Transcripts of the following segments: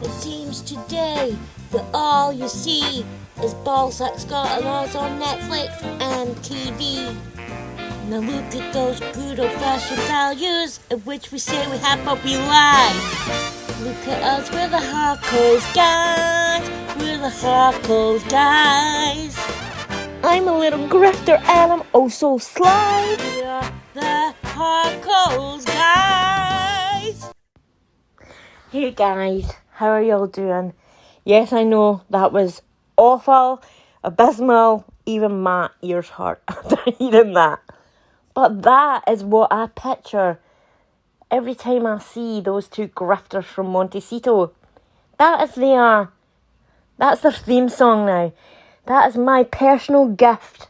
It seems today that all you see is ballsack scholars on Netflix and TV. Now look at those good old-fashioned values in which we say we have but we lie. Look at us, we're the Harkles guys. We're the Harkles guys. I'm a little grifter and I'm oh so sly. We're the Harkles guys. Hey guys, how are y'all doing? Yes, I know that was awful, abysmal, even my ears hurt after hearing that. But that is what I picture every time I see those two grifters from Montecito. That's their theme song now. That is my personal gift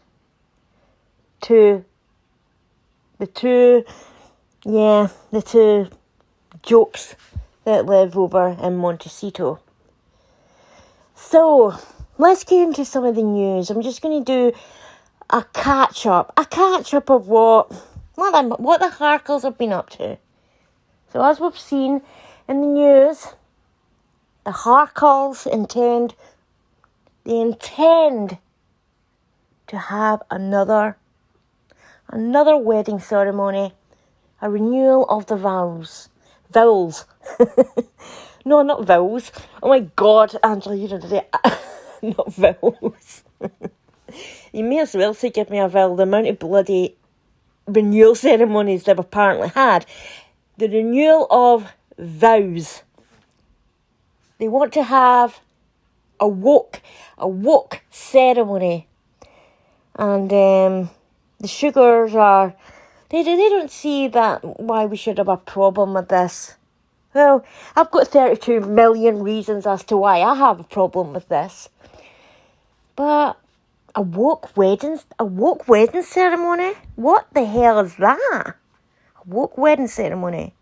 to the two jokes that live over in Montecito. So, let's get into some of the news. I'm just going to do a catch-up of what the Harkles have been up to. So, as we've seen in the news, the Harkles intend to have another wedding ceremony, a renewal of the vows. No, not vows. Oh my God, Angela, you did it. Not vows. You may as well say give me a vow. The amount of bloody renewal ceremonies they've apparently had. The renewal of vows. They want to have a woke ceremony. And the sugars are... They don't see that why we should have a problem with this. Well, I've got 32 million reasons as to why I have a problem with this. But a woke wedding ceremony? What the hell is that? A woke wedding ceremony.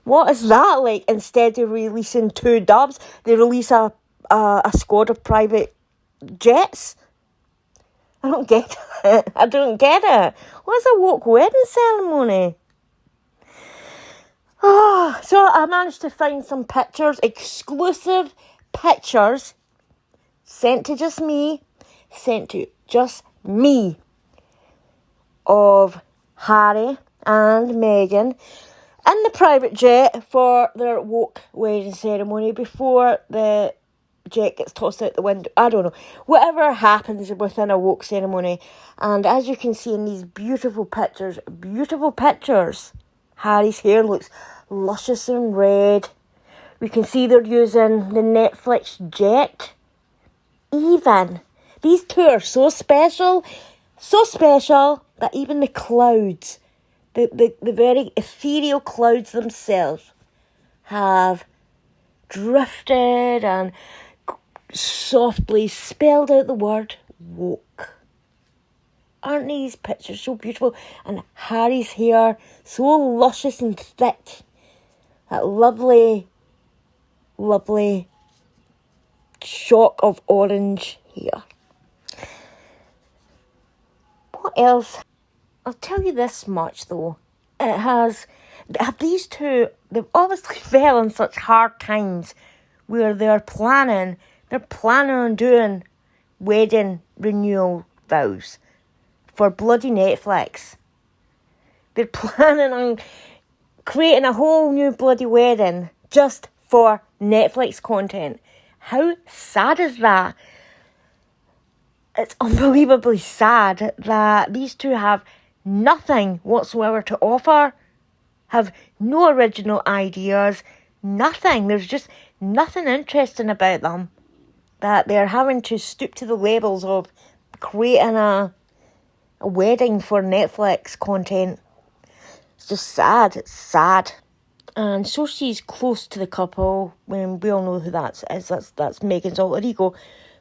What is that like? Instead of releasing 2 doves, they release a squad of private jets? I don't get it. What's a woke wedding ceremony? Oh, so I managed to find some pictures, exclusive pictures, sent to just me, of Harry and Meghan in the private jet for their woke wedding ceremony before the jet gets tossed out the window. I don't know. Whatever happens within a woke ceremony. And as you can see in these beautiful pictures, Harry's hair looks luscious and red. We can see they're using the Netflix jet. Even these two are so special that even the clouds, the very ethereal clouds themselves, have drifted and softly spelled out the word woke. Aren't these pictures so beautiful? And Harry's hair so luscious and thick. That lovely shock of orange hair. What else? I'll tell you this much though. These two, they've obviously fell in such hard times where they're planning on doing wedding renewal vows for bloody Netflix. They're planning on creating a whole new bloody wedding just for Netflix content. How sad is that? It's unbelievably sad that these two have nothing whatsoever to offer, have no original ideas, nothing. There's just nothing interesting about them, that they're having to stoop to the levels of creating a wedding for Netflix content. It's just sad. It's sad. And Shouty's close to the couple. When we all know who that is. That's Meghan's alter ego.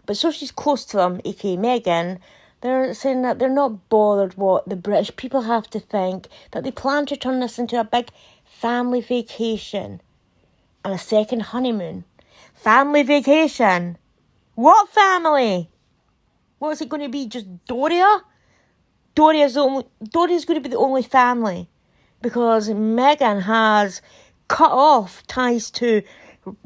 But Shouty's close to them, aka Meghan. They're saying that they're not bothered what the British people have to think. That they plan to turn this into a big family vacation. And a second honeymoon. Family vacation? What family? What is it going to be? Just Doria? Doria's going to be the only family. Because Meghan has cut off ties to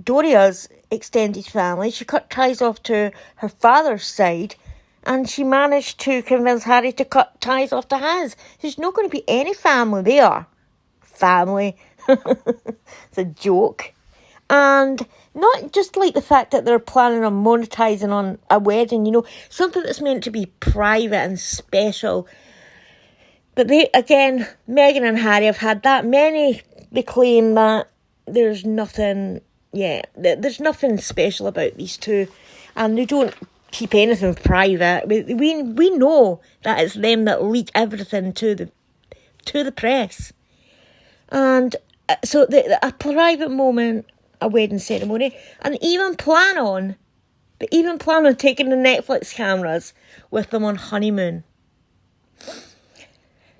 Doria's extended family. She cut ties off to her father's side, and she managed to convince Harry to cut ties off to his. There's not going to be any family there. Family. It's a joke. And not just like the fact that they're planning on monetising on a wedding, something that's meant to be private and special. But Meghan and Harry have had that many. They claim that there's nothing special about these two, and they don't keep anything private. We know that it's them that leak everything to the press, and so a private moment, a wedding ceremony, and they even plan on taking the Netflix cameras with them on honeymoon.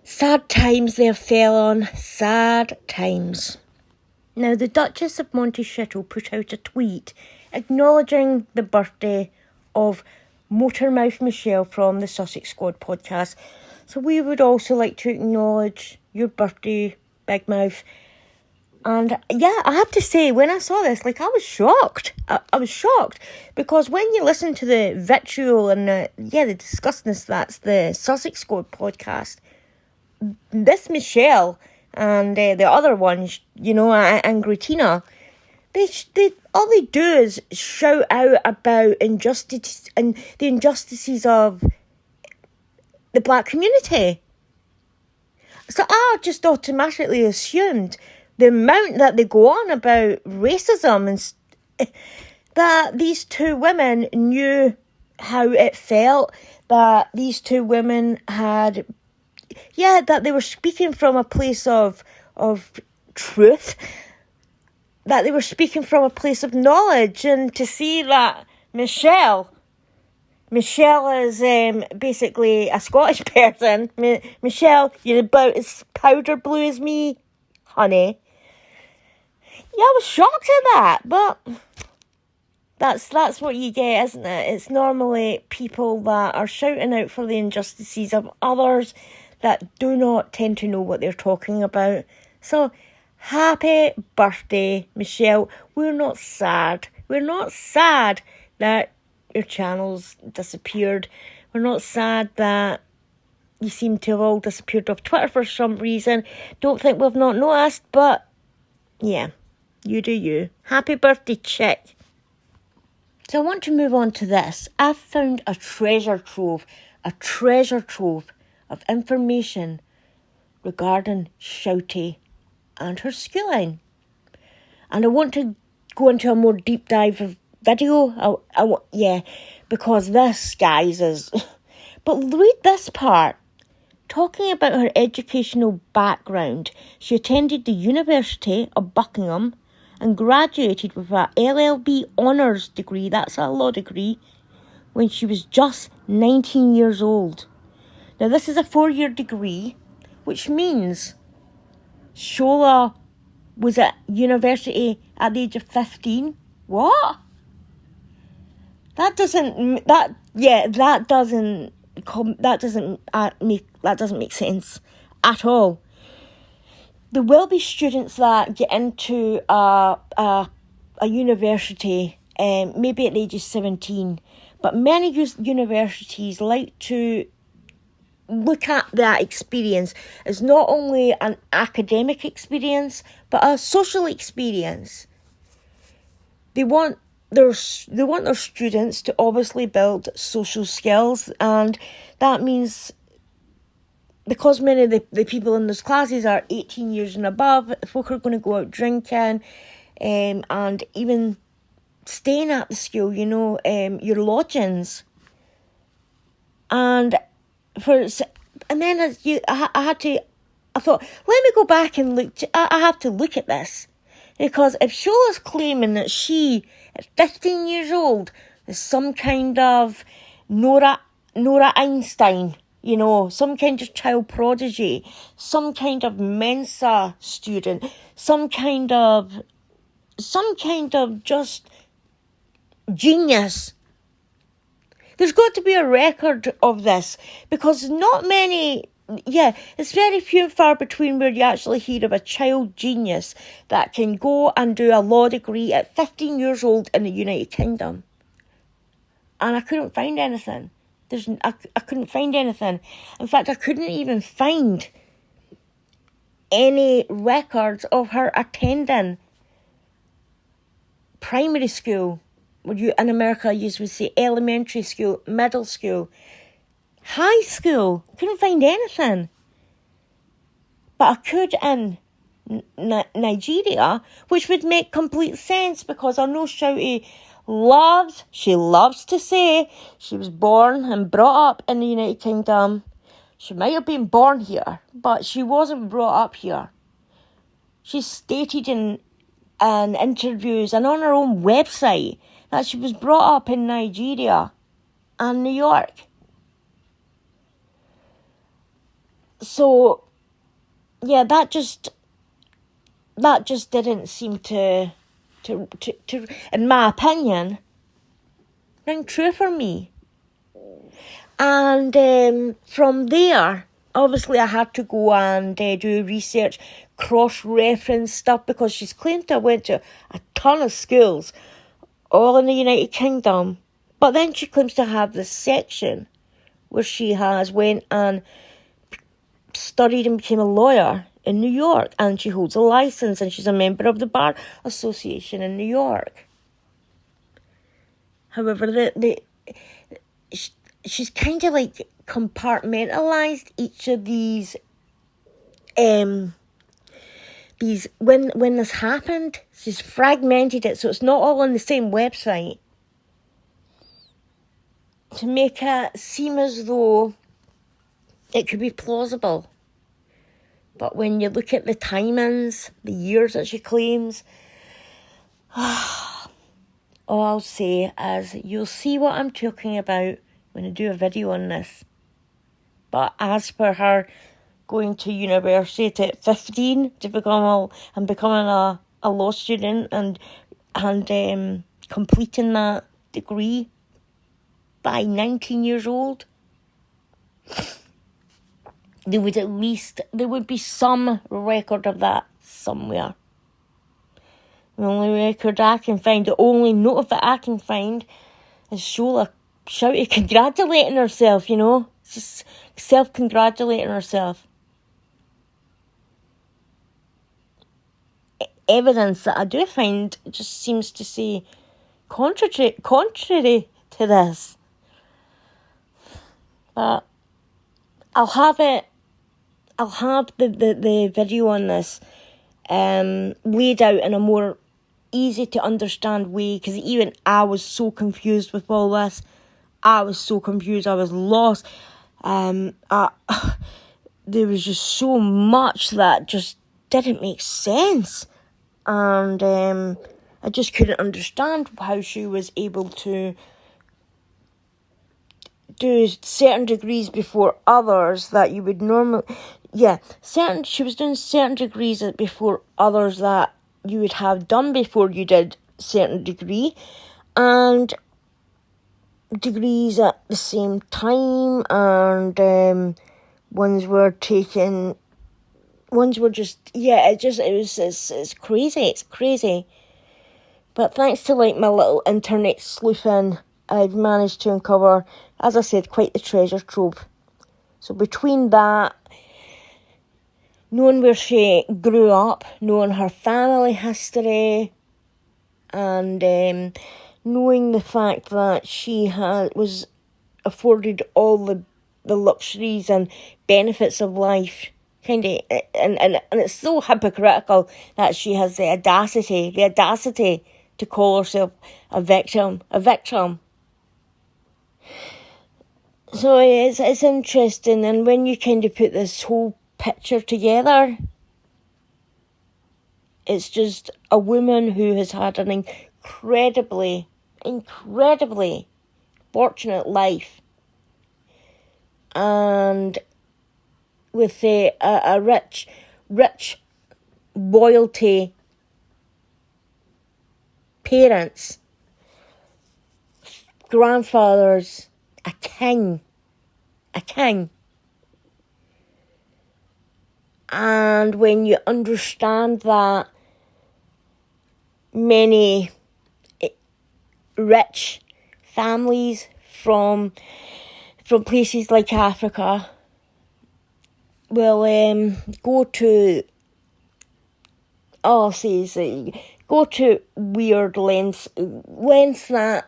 Sad times there fell on, sad times. Now, the Duchess of Montecito put out a tweet acknowledging the birthday of Motormouth Michelle from the Sussex Squad podcast. So we would also like to acknowledge your birthday, Big Mouth. And yeah, I have to say, when I saw this, I was shocked. I was shocked because when you listen to the vitriol and the disgustingness, that's the Sussex Squad podcast, this Michelle and the other ones, and Gratina, they all they do is shout out about injustice and the injustices of the black community. So I just automatically assumed the amount that they go on about racism and that these two women knew how it felt, that these two women had, that they were speaking from a place of truth, that they were speaking from a place of knowledge, and to see that Michelle is basically a Scottish person. Michelle, you're about as powder blue as me, honey. Yeah, I was shocked at that, but that's what you get, isn't it? It's normally people that are shouting out for the injustices of others that do not tend to know what they're talking about. So, happy birthday, Michelle. We're not sad. We're not sad that your channel's disappeared. We're not sad that you seem to have all disappeared off Twitter for some reason. Don't think we've not noticed, but yeah, you do you. Happy birthday, chick. So I want to move on to this. I've found a treasure trove of information regarding Shouty and her schooling. And I want to go into a more deep dive of video. Because this, guys, is... But read this part. Talking about her educational background, she attended the University of Buckingham and graduated with a LLB honours degree, that's a law degree, when she was just 19 years old. Now, this is a 4-year degree, which means Shola was at university at the age of 15. What? That doesn't make sense at all. There will be students that get into a university, maybe at the age of 17, but many universities like to look at that experience as not only an academic experience, but a social experience. They want their students to obviously build social skills, and that means because many of the people in those classes are 18 years and above, folk are going to go out drinking, and even staying at the school, your lodgings. I thought, let me go back and look. I have to look at this. Because if Shola's claiming that she, at 15 years old, is some kind of Nora Einstein, some kind of child prodigy, some kind of Mensa student, some kind of just genius. There's got to be a record of this, because not many it's very few and far between where you actually hear of a child genius that can go and do a law degree at 15 years old in the United Kingdom. And I couldn't find anything. I couldn't find anything. In fact, I couldn't even find any records of her attending primary school. In America, you would say elementary school, middle school, high school. Couldn't find anything. But I could in Nigeria, which would make complete sense because I know Shouty loves to say she was born and brought up in the United Kingdom. She might have been born here, but she wasn't brought up here. She stated in interviews and on her own website that she was brought up in Nigeria and New York. So, yeah, that just didn't seem to, in my opinion, ring true for me. And from there, obviously I had to go and do research, cross-reference stuff, because she's claimed to have went to a ton of schools, all in the United Kingdom. But then she claims to have this section where she has went and studied and became a lawyer in New York, and she holds a license, and she's a member of the Bar Association in New York. However, she's kind of like compartmentalized each of these when this happened. She's fragmented it so it's not all on the same website to make it seem as though it could be plausible. But when you look at the timings, the years that she claims, all I'll say is you'll see what I'm talking about when I do a video on this. But as per her going to university at 15 to becoming a law student and completing that degree by 19 years old, there would be some record of that somewhere. The only record I can find, the only note of it I can find, is Shola Shouty congratulating herself, just self-congratulating herself. Evidence that I do find just seems to say contrary to this. But I'll have the video on this laid out in a more easy to understand way, because even I was so confused with all this. I was so confused. I was lost. There was just so much that just didn't make sense. And I just couldn't understand how she was able to do certain degrees before others that you would normally... she was doing certain degrees before others that you would have done before you did certain degree. And degrees at the same time, and ones were just it's crazy. But thanks to my little internet sleuthing, I've managed to uncover, as I said, quite the treasure trove. So between that, knowing where she grew up, knowing her family history, and knowing the fact that she was afforded all the luxuries and benefits of life, and it's so hypocritical that she has the audacity to call herself a victim. So it's interesting, and when you kind of put this whole picture together, it's just a woman who has had an incredibly fortunate life, and with a rich royalty parents, grandfathers, a king, And when you understand that many rich families from places like Africa will go to weird lengths that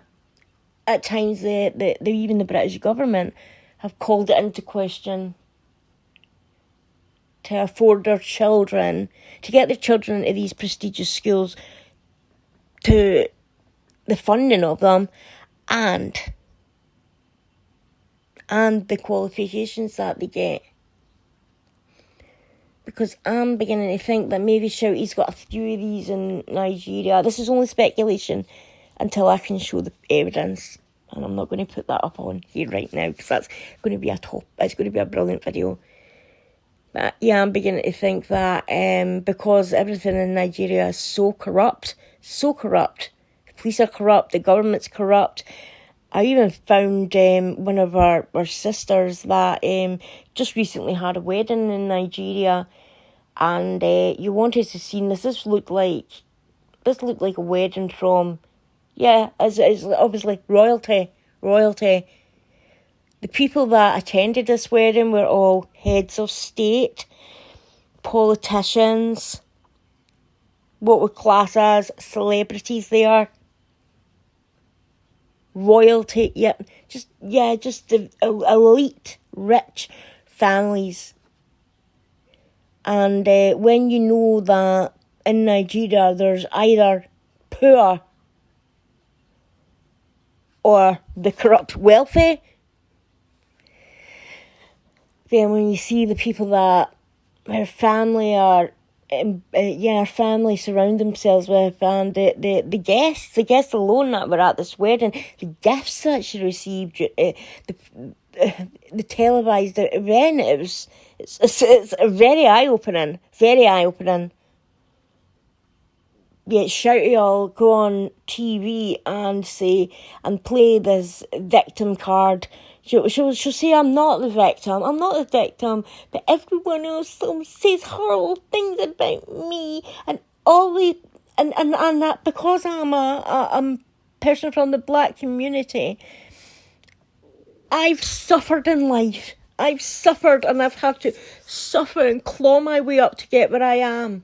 at times even the British government have called it into question, to afford their children, to get their children into these prestigious schools, to the funding of them, and the qualifications that they get. Because I'm beginning to think that maybe Shouty's got a few of these in Nigeria. This is only speculation until I can show the evidence. And I'm not going to put that up on here right now, because that's going to be it's going to be a brilliant video. But yeah, I'm beginning to think that because everything in Nigeria is so corrupt, the police are corrupt, the government's corrupt. I even found one of our sisters that just recently had a wedding in Nigeria, and you wanted to see this. This looked like a wedding from, it's obviously royalty. The people that attended this wedding were all heads of state, politicians, what would class as celebrities they are. Royalty, just the elite, rich families. And when you know that in Nigeria there's either poor or the corrupt wealthy, then when you see the people that her family surround themselves with, and the guests alone that were at this wedding, the gifts that she received, the televised event, it's very eye-opening, Yet Shouty will go on TV and play this victim card. She'll say, I'm not the victim, but everyone else says horrible things about me, and and that because I'm a person from the black community, I've suffered in life. I've suffered, and I've had to suffer and claw my way up to get where I am.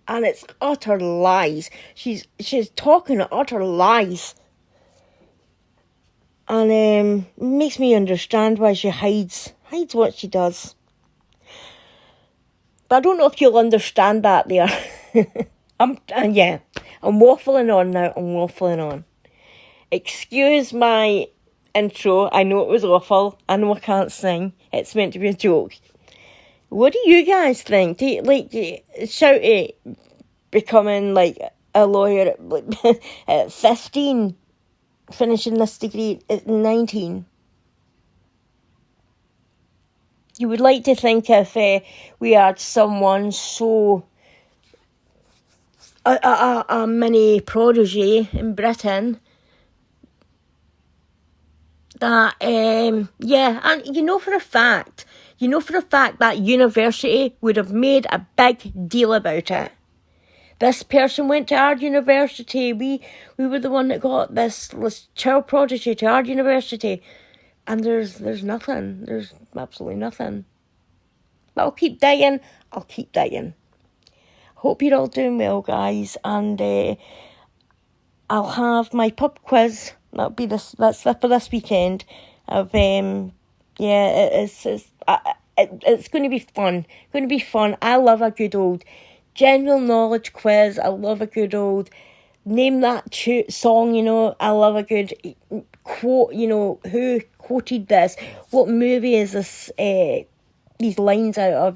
And it's utter lies. She's talking utter lies. And makes me understand why she hides what she does. But I don't know if you'll understand that there. I'm waffling on now. Excuse my intro. I know it was awful. I know I can't sing. It's meant to be a joke. What do you guys think? Do you, Shouty becoming like a lawyer at 15, finishing this degree at 19? You would like to think if we had someone so a mini prodigy in Britain that and you know for a fact that university would have made a big deal about it. This person went to our university. We were the one that got this child prodigy to our university. And there's nothing. There's absolutely nothing. But I'll keep digging. Hope you're all doing well, guys. And I'll have my pub quiz. That's for this weekend. It's going to be fun. I love a good old general knowledge quiz. I love a good old name that song, I love a good quote, who quoted this, what movie is this, these lines out of,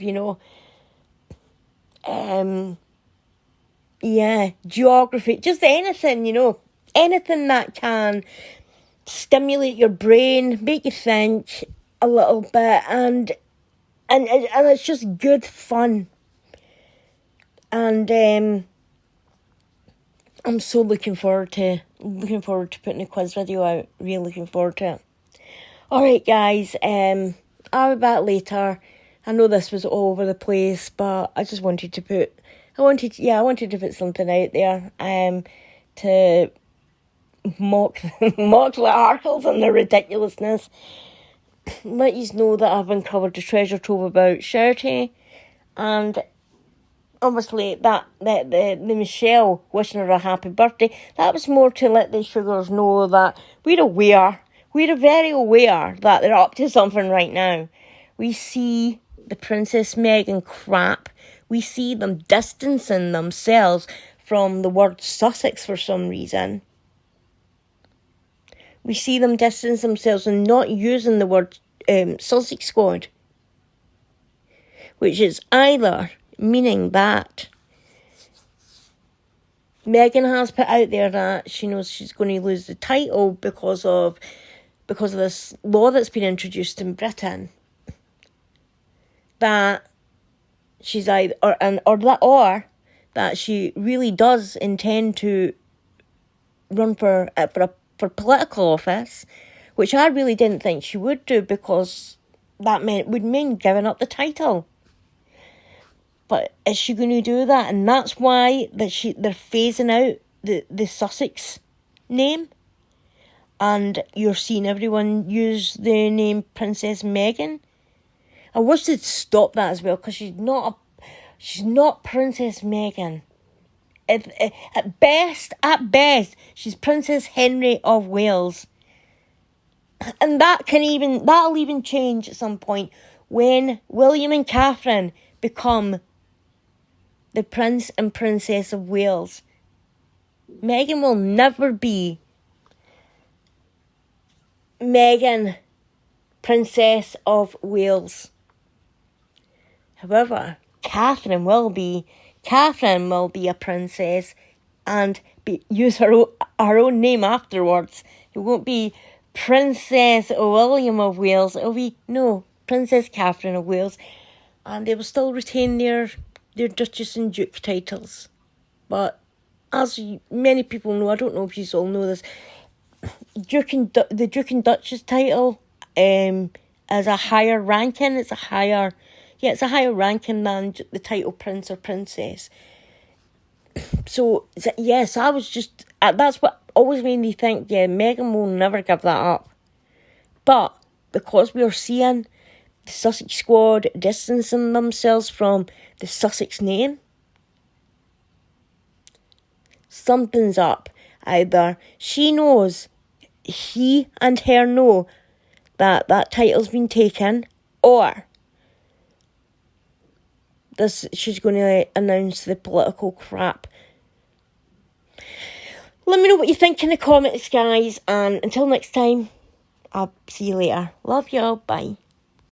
geography, just anything, anything that can stimulate your brain, make you think a little bit, and it's just good fun. And I'm so looking forward to putting a quiz video out. Really looking forward to it. Alright guys, I'll be back later. I know this was all over the place, but I just wanted to put... I wanted to put something out there to mock the Harkles and their ridiculousness. Let you know that I've uncovered the treasure trove about Shouty, and obviously that the Michelle wishing her a happy birthday, that was more to let the sugars know that we're very aware that they're up to something right now. We see the Princess Meghan crap. We see them distancing themselves from the word Sussex for some reason. We see them distance themselves and not using the word Sussex Squad, which is either meaning that Meghan has put out there that she knows she's going to lose the title because of this law that's been introduced in Britain, that she's either or that she really does intend to run for political office, which I really didn't think she would do, because that would mean giving up the title. But is she going to do that? And that's why they're phasing out the Sussex name, and you're seeing everyone use the name Princess Meghan. I wish they'd stop that as well, because she's not Princess Meghan. At best, she's Princess Henry of Wales, and that'll even change at some point when William and Catherine become the Prince and Princess of Wales. Meghan will never be Meghan, Princess of Wales. However, Catherine will be a princess and use her own name afterwards. It won't be Princess William of Wales. It'll be, Princess Catherine of Wales. And they will still retain their Duchess and Duke titles. But as many people know, I don't know if you all know this, the Duke and Duchess title is a higher ranking. It's a higher ranking than the title Prince or Princess. So, yes, that's what always made me think, Meghan will never give that up. But because we are seeing the Sussex Squad distancing themselves from the Sussex name, something's up. Either she knows, he and her know that title's been taken, or she's going to announce the political crap. Let me know what you think in the comments, guys, and until next time, I'll see you later. Love y'all, bye.